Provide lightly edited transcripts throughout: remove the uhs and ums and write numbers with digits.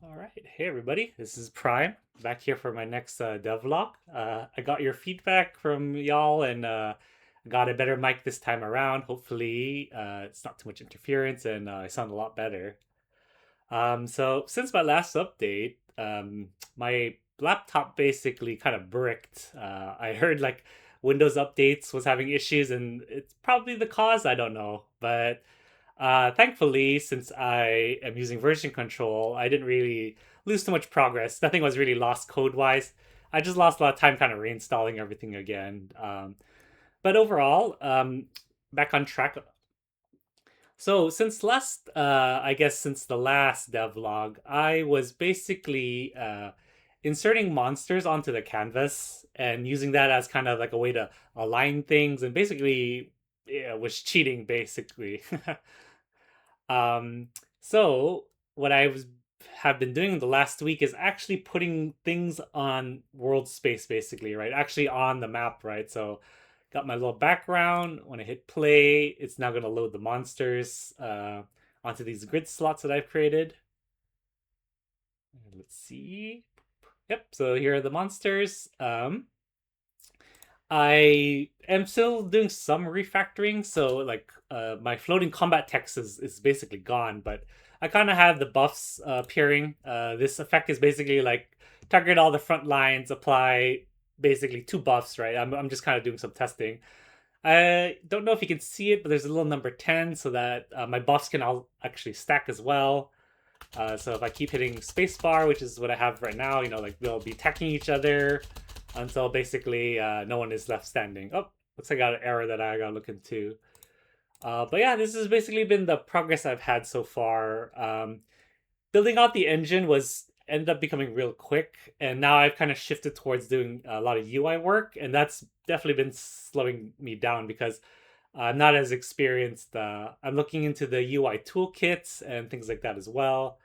All right. Hey, everybody. This is Prime back here for my next devlog. I got your feedback from y'all and got a better mic this time around. Hopefully, it's not too much interference and I sound a lot better. So, since my last update, my laptop basically kind of bricked. I heard like Windows updates was having issues and it's probably the cause. I don't know. But thankfully, since I am using version control, I didn't really lose too much progress. Nothing was really lost code wise. I just lost a lot of time kind of reinstalling everything again. But overall, back on track. So I guess since the last devlog, I was basically inserting monsters onto the canvas and using that as kind of like a way to align things and basically yeah, was cheating basically. Um, so what I was have been doing the last week is actually putting things on world space, basically, right? Actually on the map, right? So got my little background. When I hit play, it's now going to load the monsters onto these grid slots that I've created. Let's see. Yep. So here are the monsters. I am still doing some refactoring, so like my floating combat text is basically gone, but I kind of have the buffs appearing. This effect is basically like target all the front lines, apply basically two buffs, right? I'm just kind of doing some testing. I don't know if you can see it, but there's a little number 10 so that my buffs can all actually stack as well. So if I keep hitting spacebar, which is what I have right now, like they'll be attacking each other until basically no one is left standing. Oh, looks like I got an error that I gotta look into. But yeah, this has basically been the progress I've had so far. Building out the engine was ended up becoming real quick, and now I've kind of shifted towards doing a lot of UI work, and that's definitely been slowing me down because I'm not as experienced. I'm looking into the UI toolkits and things like that as well.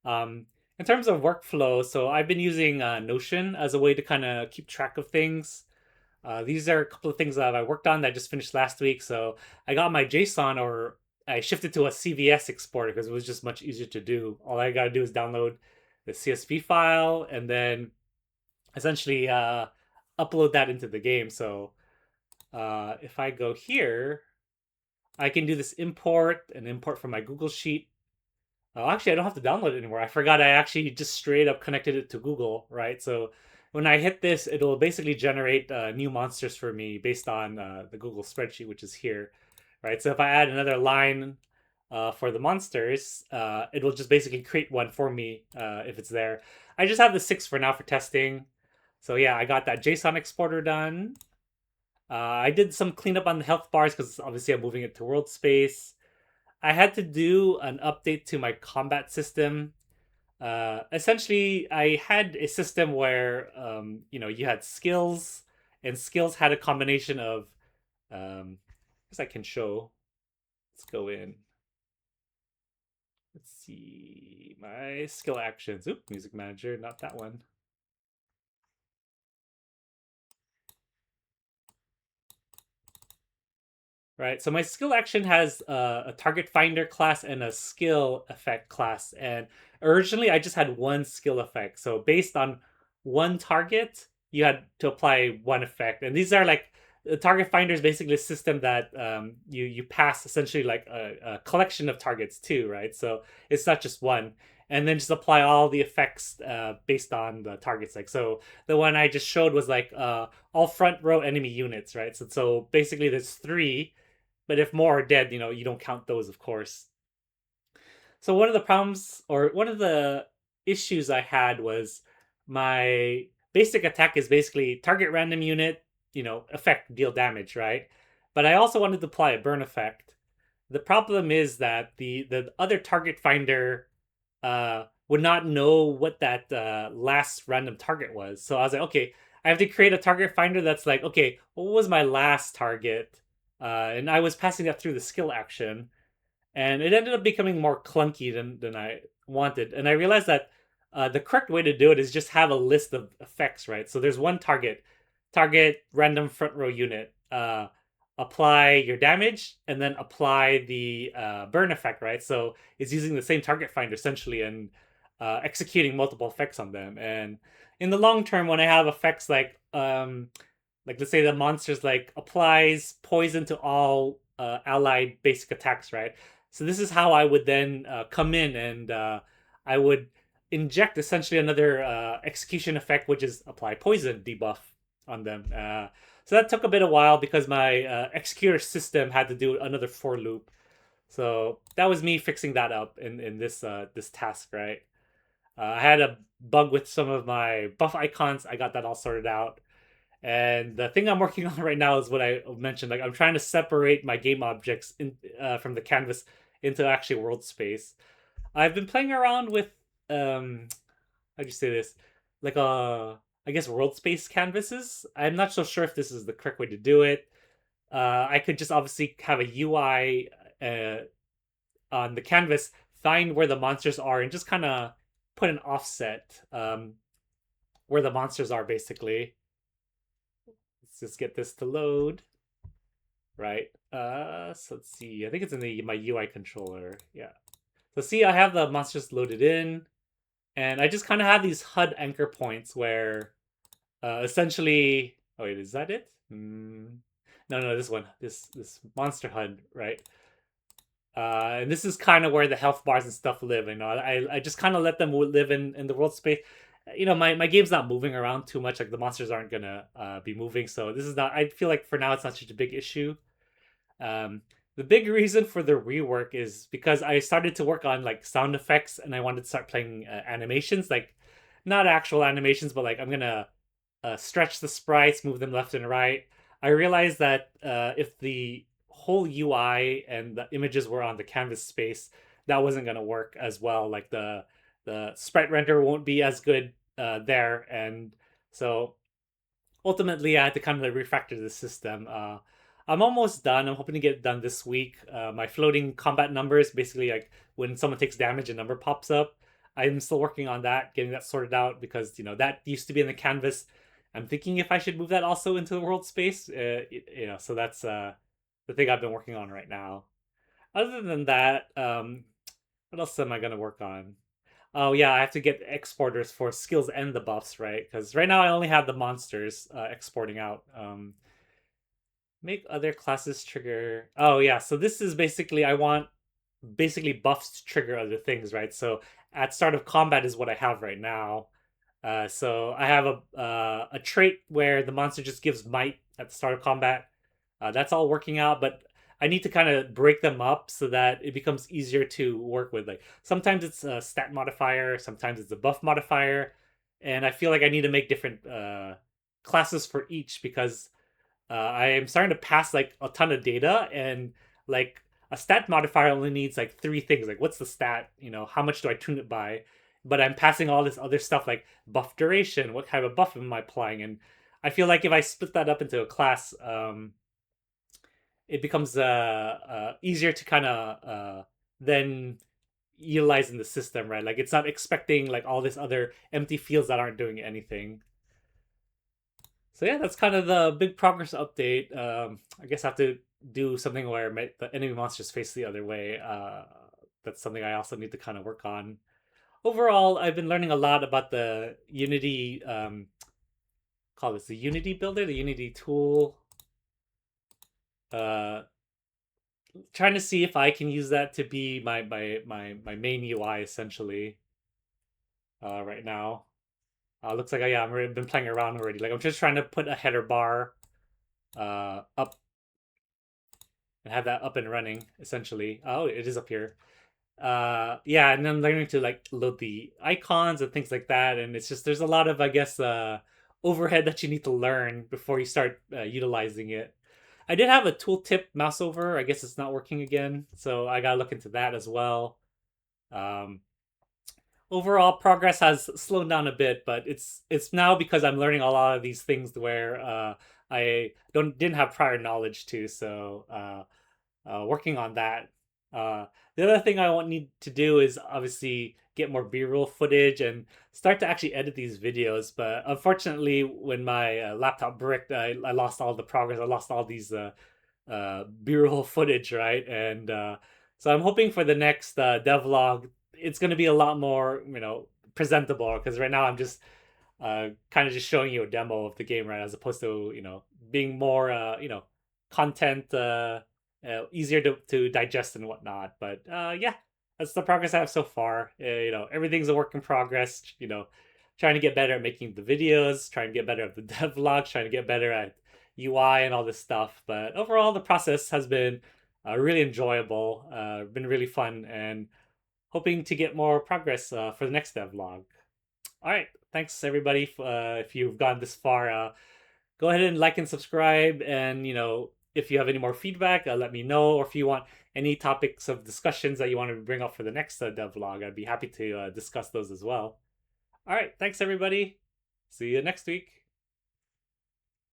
Um, in terms of workflow, so I've been using Notion as a way to kind of keep track of things. These are a couple of things that I worked on that I just finished last week. So I got my JSON or I shifted to a CVS exporter because it was just much easier to do. All I got to do is download the CSV file and then essentially upload that into the game. So if I go here, I can do this import from my Google Sheet. Oh, actually, I don't have to download it anymore. I forgot I actually just straight up connected it to Google, right? So when I hit this, it'll basically generate new monsters for me based on the Google spreadsheet, which is here, right? So if I add another line for the monsters, it will just basically create one for me if it's there. I just have the 6 for now for testing. So yeah, I got that JSON exporter done. I did some cleanup on the health bars because obviously I'm moving it to world space. I had to do an update to my combat system. Essentially, I had a system where you had skills, and skills had a combination of I guess I can show. Let's go in. Let's see my skill actions. Oop, music manager, not that one. Right, so my skill action has a target finder class and a skill effect class. And originally, I just had one skill effect. So based on one target, you had to apply one effect. And these are like the target finder is basically a system that you pass essentially like a collection of targets too, right? So it's not just one. And then just apply all the effects based on the targets. Like so, the one I just showed was like all front row enemy units, right? So basically, there's three, but if more are dead, you don't count those, of course. So one of the problems or one of the issues I had was my basic attack is basically target random unit, effect deal damage, right? But I also wanted to apply a burn effect. The problem is that the other target finder would not know what that last random target was. So I was like, okay, I have to create a target finder that's like, okay, what was my last target? And I was passing that through the skill action, and it ended up becoming more clunky than I wanted. And I realized that the correct way to do it is just have a list of effects, right? So there's one target random front row unit. Apply your damage and then apply the burn effect, right? So it's using the same target finder essentially, and executing multiple effects on them. And in the long term, when I have effects like let's say the monsters like applies poison to all allied basic attacks, right? So this is how I would then come in and I would inject essentially another execution effect, which is apply poison debuff on them. So that took a bit of while because my executor system had to do another for loop. So that was me fixing that up in this task, right? I had a bug with some of my buff icons. I got that all sorted out. And the thing I'm working on right now is what I mentioned. Like I'm trying to separate my game objects from the canvas into actually world space. I've been playing around with how do you say this? Like I guess world space canvases. I'm not so sure if this is the correct way to do it. I could just obviously have a UI on the canvas, find where the monsters are, and just kind of put an offset where the monsters are basically. Let's just get this to load. Right. So let's see. I think it's in my UI controller. Yeah. So see, I have the monsters loaded in, and I just kind of have these HUD anchor points where, essentially. Oh wait, is that it? No, no, this one, this monster HUD, right? And this is kind of where the health bars and stuff live. You know, I just kind of let them live in the world space. You know, my game's not moving around too much. Like the monsters aren't gonna be moving, so this is not. I feel like for now it's not such a big issue. Um, the big reason for the rework is because I started to work on like sound effects and I wanted to start playing animations, like not actual animations, but like I'm gonna stretch the sprites, move them left and right. I realized that if the whole UI and the images were on the canvas space, that wasn't gonna work as well. Like the sprite render won't be as good there, and so ultimately I had to kind of refactor the system. I'm almost done. I'm hoping to get it done this week. My floating combat numbers, basically like when someone takes damage, a number pops up. I'm still working on that, getting that sorted out because that used to be in the canvas. I'm thinking if I should move that also into the world space. So that's the thing I've been working on right now. Other than that, what else am I gonna work on? Oh yeah, I have to get exporters for skills and the buffs, right? Because right now I only have the monsters exporting out. Make other classes trigger. Oh yeah, so this is basically I want basically buffs to trigger other things, right? So at start of combat is what I have right now. So I have a trait where the monster just gives might at the start of combat. That's all working out, but I need to kind of break them up so that it becomes easier to work with. Like sometimes it's a stat modifier, sometimes it's a buff modifier, and I feel like I need to make different classes for each because I am starting to pass like a ton of data and like a stat modifier only needs like three things. Like what's the stat? How much do I tune it by? But I'm passing all this other stuff like buff duration. What kind of buff am I applying? And I feel like if I split that up into a class, it becomes easier to kind of then utilize in the system, right? Like it's not expecting like all this other empty fields that aren't doing anything. So yeah, that's kind of the big progress update. I guess I have to do something where the enemy monsters face the other way. That's something I also need to kind of work on. Overall, I've been learning a lot about the Unity, call this the Unity builder, the Unity tool. Uh, Trying to see if I can use that to be my main UI essentially. Right now, looks like yeah, I've been playing around already. Like I'm just trying to put a header bar up and have that up and running essentially. Oh, it is up here. Yeah, and then learning to like load the icons and things like that, and it's just there's a lot of I guess overhead that you need to learn before you start utilizing it. I did have a tooltip mouse over. I guess it's not working again, so I gotta look into that as well. Um, Overall progress has slowed down a bit, but it's now because I'm learning a lot of these things where I didn't have prior knowledge to. So working on that. The other thing I want need to do is obviously get more B-roll footage and start to actually edit these videos. But unfortunately, when my laptop bricked, I lost all the progress. I lost all these B-roll footage, right? And so I'm hoping for the next devlog it's going to be a lot more, presentable, because right now I'm just kind of just showing you a demo of the game, right, as opposed to being more content, easier to digest and whatnot. But yeah, that's the progress I have so far. Everything's a work in progress. Trying to get better at making the videos, trying to get better at the devlogs, trying to get better at UI and all this stuff. But overall, the process has been really enjoyable, been really fun, and hoping to get more progress for the next devlog. All right. Thanks, everybody. If you've gone this far, go ahead and like and subscribe. And, if you have any more feedback, let me know. Or if you want any topics of discussions that you want to bring up for the next devlog, I'd be happy to discuss those as well. All right. Thanks, everybody. See you next week.